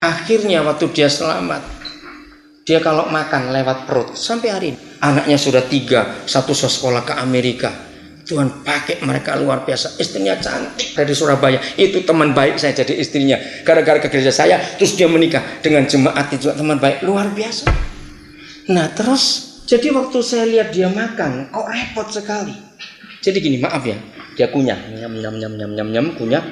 Akhirnya waktu dia selamat, dia kalau makan lewat perut sampai hari ini. Anaknya sudah 3, satu sekolah ke Amerika. Tuhan pakai mereka luar biasa. Istrinya cantik dari Surabaya. Itu teman baik saya jadi istrinya. Gara-gara ke gereja saya, terus dia menikah dengan jemaat itu juga teman baik luar biasa. Nah terus, jadi waktu saya lihat dia makan, kok repot sekali. Jadi gini, maaf ya, dia kunyah, nyam, kunyah,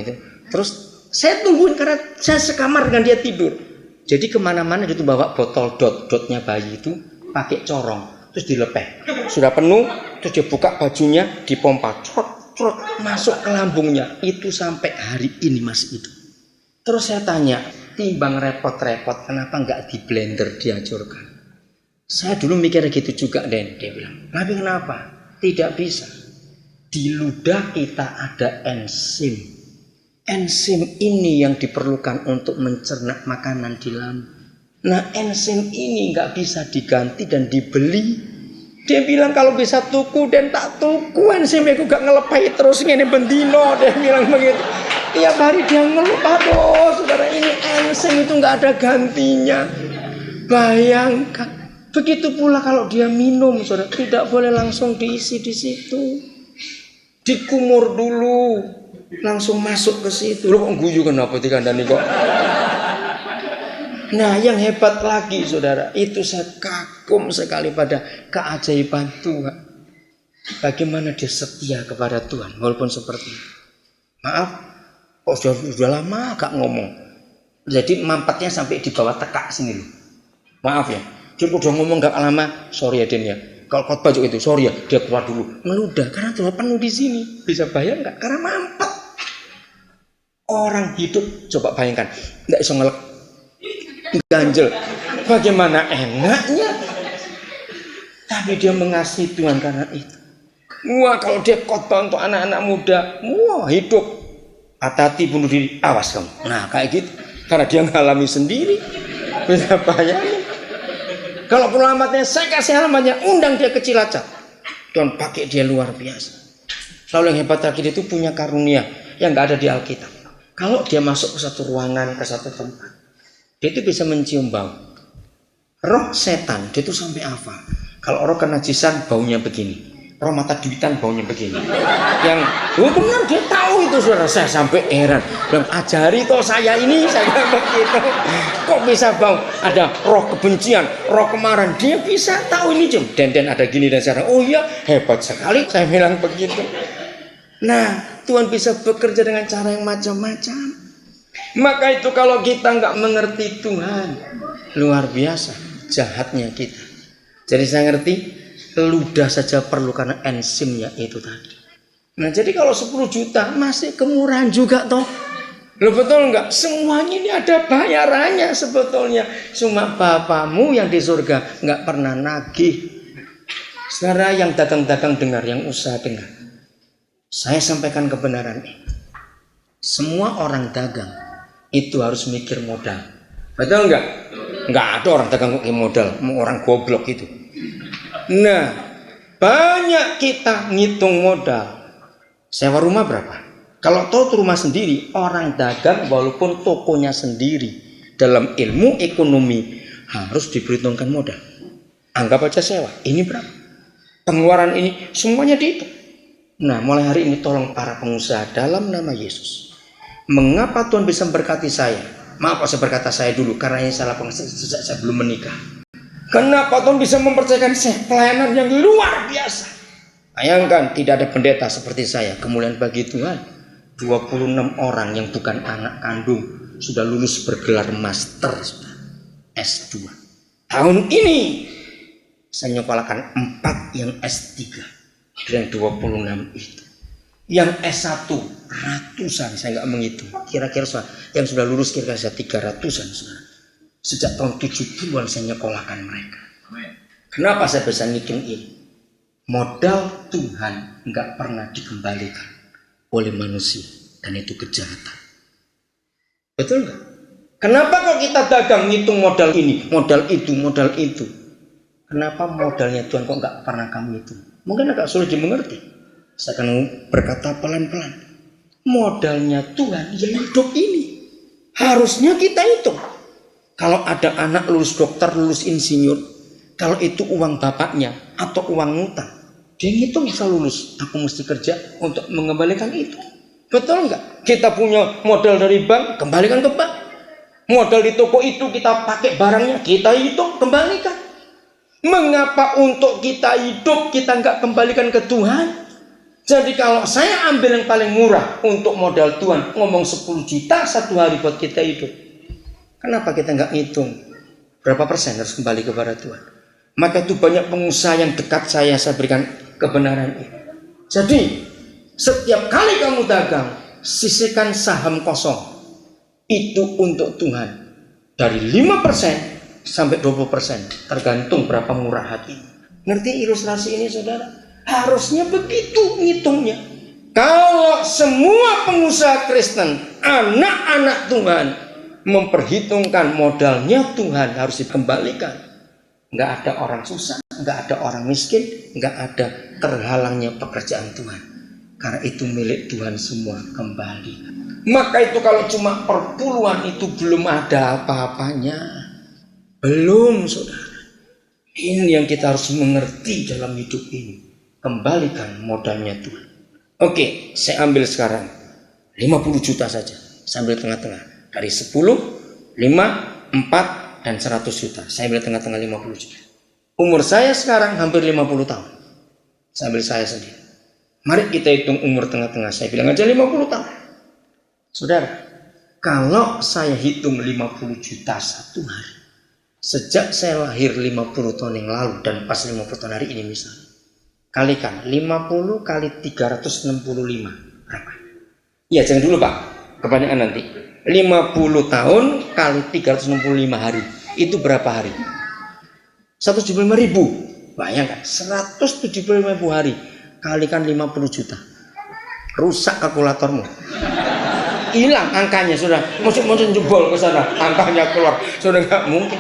gitu. Terus saya tungguin karena saya sekamar dengan dia tidur. Jadi kemana-mana dia tuh bawa botol dotnya bayi itu pakai corong, terus dilepeh. Sudah penuh, terus dia buka bajunya, dipompa, crot, masuk ke lambungnya. Itu sampai hari ini masih hidup. Terus saya tanya, timbang repot-repot, kenapa nggak di blender dihancurkan? Saya dulu mikir gitu juga, Den. Dia bilang, tapi kenapa? Tidak bisa. Di ludah kita ada enzim. Enzim ini yang diperlukan untuk mencerna makanan di lambung. Nah enzim ini nggak bisa diganti dan dibeli. Dia bilang kalau bisa tuku dan tak tuku enzimnya aku gak ngelepai terus ngene bendino. Dia bilang begitu. Tiap hari dia ngeluh, aduh saudara ini enzim itu nggak ada gantinya. Bayangkan. Begitu pula kalau dia minum, saudara tidak boleh langsung diisi di situ. Dikumur dulu. Langsung masuk ke situ. Lu kok guyu kenapa dikandani kok? Nah, yang hebat lagi saudara, itu saya kagum sekali pada keajaiban Tuhan. Bagaimana dia setia kepada Tuhan walaupun seperti itu. Maaf, kok sudah lama gak ngomong. Jadi mampatnya sampai di bawah tekak sini loh. Maaf ya, dia udah ngomong gak lama, sorry ya Den ya. Kalau khotbah juga itu, sorry ya, dia keluar dulu. Meludah, karena Tuhan penuh di sini. Bisa bayang gak? Karena mampet. Orang hidup, coba bayangkan, nggak bisa ngelek, ganjel, bagaimana enaknya, tapi dia mengasihi Tuhan karena itu. Wah kalau dia khotbah untuk anak-anak muda, wah hidup, hati-hati bunuh diri, awas kamu. Nah kayak gitu, karena dia ngalami sendiri, bisa bayangin. Kalau alamatnya saya kasih alamatnya, undang dia ke Cilacap, Tuhan pakai dia luar biasa. Lalu yang hebat lagi dia itu punya karunia yang nggak ada di Alkitab. Kalau dia masuk ke satu ruangan, ke satu tempat, dia itu bisa mencium bau. Roh setan, dia itu sampai hafal. Kalau roh kenajisan, baunya begini. Roh mata duitan, baunya begini. Yang, benar dia tahu itu saudara. Saya sampai heran. Bilang, ajari toh saya ini, saya begitu. Kok bisa bau? Ada roh kebencian, roh kemarahan. Dia bisa tahu ini jam. Dan ada gini dan sekarang. Oh iya, hebat sekali. Saya bilang begitu. Nah, Tuhan bisa bekerja dengan cara yang macam-macam. Maka itu kalau kita nggak mengerti Tuhan, luar biasa jahatnya kita. Jadi saya ngerti, ludah saja perlu karena enzimnya itu tadi. Nah jadi kalau 10 juta masih kemurahan juga toh. Loh betul nggak? Semuanya ini ada bayarannya sebetulnya. Cuma Bapamu yang di surga nggak pernah nagih. Saudara yang dagang-dagang dengar, yang usaha dengar. Saya sampaikan kebenaran ini. Semua orang dagang itu harus mikir modal. Betul enggak? Enggak ada orang dagang mikir modal, orang goblok itu. Nah, banyak kita ngitung modal. Sewa rumah berapa? Kalau tahu rumah sendiri, orang dagang walaupun tokonya sendiri, dalam ilmu ekonomi harus diperhitungkan modal. Anggap aja sewa, ini berapa? Pengeluaran ini semuanya dihitung. Nah mulai hari ini tolong para pengusaha dalam nama Yesus. Mengapa Tuhan bisa memberkati saya? Maaf saya berkata saya dulu, karena ini salah sejak saya belum menikah. Kenapa Tuhan bisa mempercayakan saya pelayanan yang luar biasa? Bayangkan tidak ada pendeta seperti saya. Kemuliaan bagi Tuhan. 26 orang yang bukan anak kandung sudah lulus bergelar master S2. Tahun ini saya nyekolahkan 4 yang S3. Dan 26 itu. Yang S1 ratusan, saya nggak menghitung. Kira-kira yang sudah lulus kira-kira 300-an. Sejak tahun 70-an saya nyekolahkan mereka. Kenapa saya bisa ngitung ini? Modal Tuhan nggak pernah dikembalikan oleh manusia. Dan itu kejahatan. Betul nggak? Kenapa kok kita dagang ngitung modal ini, modal itu? Kenapa modalnya Tuhan kok nggak pernah kamu hitung? Mungkin agak sulit dimengerti. Saya akan berkata pelan-pelan. Modalnya Tuhan yang hidup ini. Harusnya kita hitung. Kalau ada anak lulus dokter, lulus insinyur, kalau itu uang bapaknya atau uang ngutang, dia ngitung bisa lulus. Aku mesti kerja untuk mengembalikan itu. Betul nggak? Kita punya modal dari bank, kembalikan ke bank. Modal di toko itu kita pakai barangnya, kita hitung, kembalikan. Mengapa untuk kita hidup kita nggak kembalikan ke Tuhan? Jadi kalau saya ambil yang paling murah untuk modal Tuhan, ngomong 10 juta satu hari buat kita hidup. Kenapa kita nggak ngitung berapa persen harus kembali kepada Tuhan? Maka itu banyak pengusaha yang dekat saya berikan kebenaran ini. Jadi setiap kali kamu dagang, sisihkan saham kosong. Itu untuk Tuhan. Dari 5% sampai 20%. Tergantung berapa murah hati. Ngerti ilustrasi ini saudara? Harusnya begitu ngitungnya. Kalau semua pengusaha Kristen, anak-anak Tuhan, memperhitungkan modalnya Tuhan harus dikembalikan. Nggak ada orang susah, nggak ada orang miskin, nggak ada terhalangnya pekerjaan Tuhan. Karena itu milik Tuhan semua kembali. Maka itu kalau cuma perpuluhan itu belum ada apa-apanya. Belum saudara. Ini yang kita harus mengerti dalam hidup ini. Kembalikan modalnya Tuhan. Oke, saya ambil sekarang 50 juta saja. Saya ambil tengah-tengah. Dari 10, 5, 4, dan 100 juta. Saya ambil tengah-tengah 50 juta. Umur saya sekarang hampir 50 tahun. Saya ambil saya sendiri. Mari kita hitung umur tengah-tengah. Saya bilang aja 50 tahun. Saudara, kalau saya hitung 50 juta satu hari, sejak saya lahir 50 tahun yang lalu dan pas 50 tahun hari ini misalnya, kalikan 50 kali 365 berapa? Ya jangan dulu Pak, kebanyakan nanti. 50 tahun kali 365 hari, itu berapa hari? 175.000. Bayangkan 175.000 hari kalikan 50 juta. Rusak kalkulatormu. Hilang angkanya sudah. Mungkin jebol ke sana, angkanya keluar. Sudah nggak mungkin.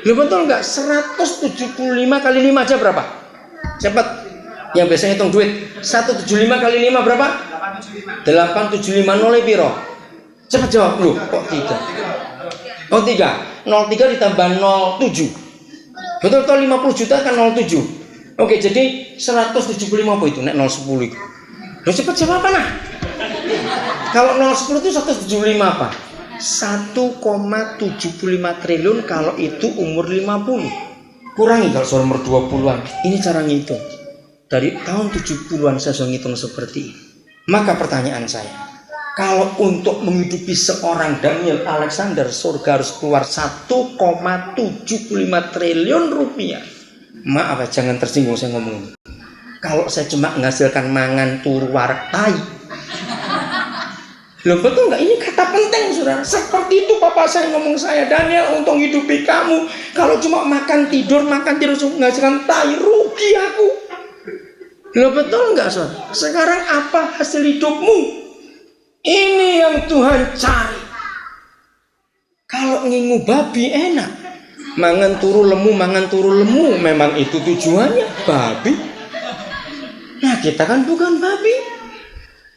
Loh betul nggak? 175 kali 5 aja berapa? Cepat. Yang biasanya hitung duit. 175 kali 5 berapa? 875 nolnya piro? Cepat jawab lu. Kok 3? Oh 3. 03 ditambah 07. Betul toh 50 juta kan 07. Oke, jadi 175 apa itu? Nek 010 itu. Loh cepat jawab apa nah? Kalau 010 itu 175 apa? 1,75 triliun kalau itu umur 50. Kurangi kalau soal umur 20-an. Ini cara ngitung. Dari tahun 70-an saya sudah ngitung seperti ini. Maka pertanyaan saya, kalau untuk menghidupi seorang Daniel Alexander, surga harus keluar 1,75 triliun rupiah. Maaf ya, jangan tersinggung saya ngomong ini. Kalau saya cuma menghasilkan mangan turu warak tai. Loh betul nggak? Ini kata penting saudara. Seperti itu papa saya ngomong saya, Daniel, untuk hidupi kamu, kalau cuma makan tidur menghasilkan tai, rugi aku. Loh betul nggak saudara? Sekarang apa hasil hidupmu? Ini yang Tuhan cari. Kalau ngingu babi enak, mangan turu lemu, memang itu tujuannya babi. Nah kita kan bukan babi.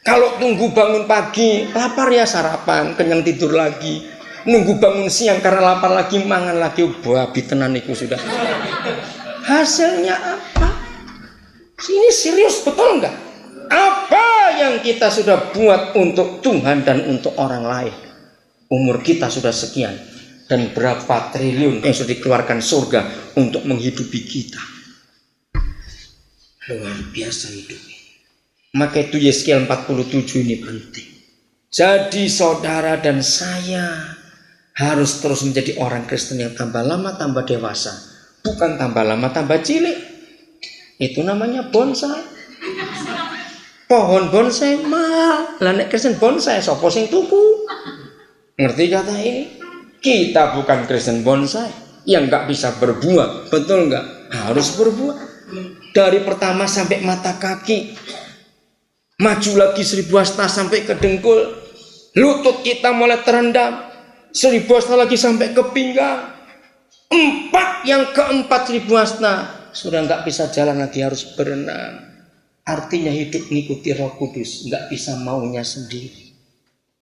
Kalau tunggu bangun pagi, lapar ya sarapan, kenyang tidur lagi. Nunggu bangun siang karena lapar lagi, mangan lagi, babi tenan itu sudah. Hasilnya apa? Ini serius betul nggak? Apa yang kita sudah buat untuk Tuhan dan untuk orang lain? Umur kita sudah sekian. Dan berapa triliun yang sudah dikeluarkan surga untuk menghidupi kita. Luar biasa hidupnya. Maka itu Yeskiel 47 ini penting. Jadi saudara dan saya harus terus menjadi orang Kristen yang tambah lama tambah dewasa. Bukan tambah lama tambah cilik. Itu namanya bonsai. Pohon bonsai mahal. Lah nek Kristen bonsai sapa sing tuku? Ngerti kata ini? Kita bukan Kristen bonsai yang nggak bisa berbuah. Betul nggak? Harus berbuah. Dari pertama sampai mata kaki. Maju lagi 1000 hasta sampai ke dengkul. Lutut kita mulai terendam. 1000 hasta lagi sampai ke pinggang. Yang keempat 1000 hasta sudah nggak bisa jalan lagi, harus berenang. Artinya hidup mengikuti Roh Kudus, nggak bisa maunya sendiri.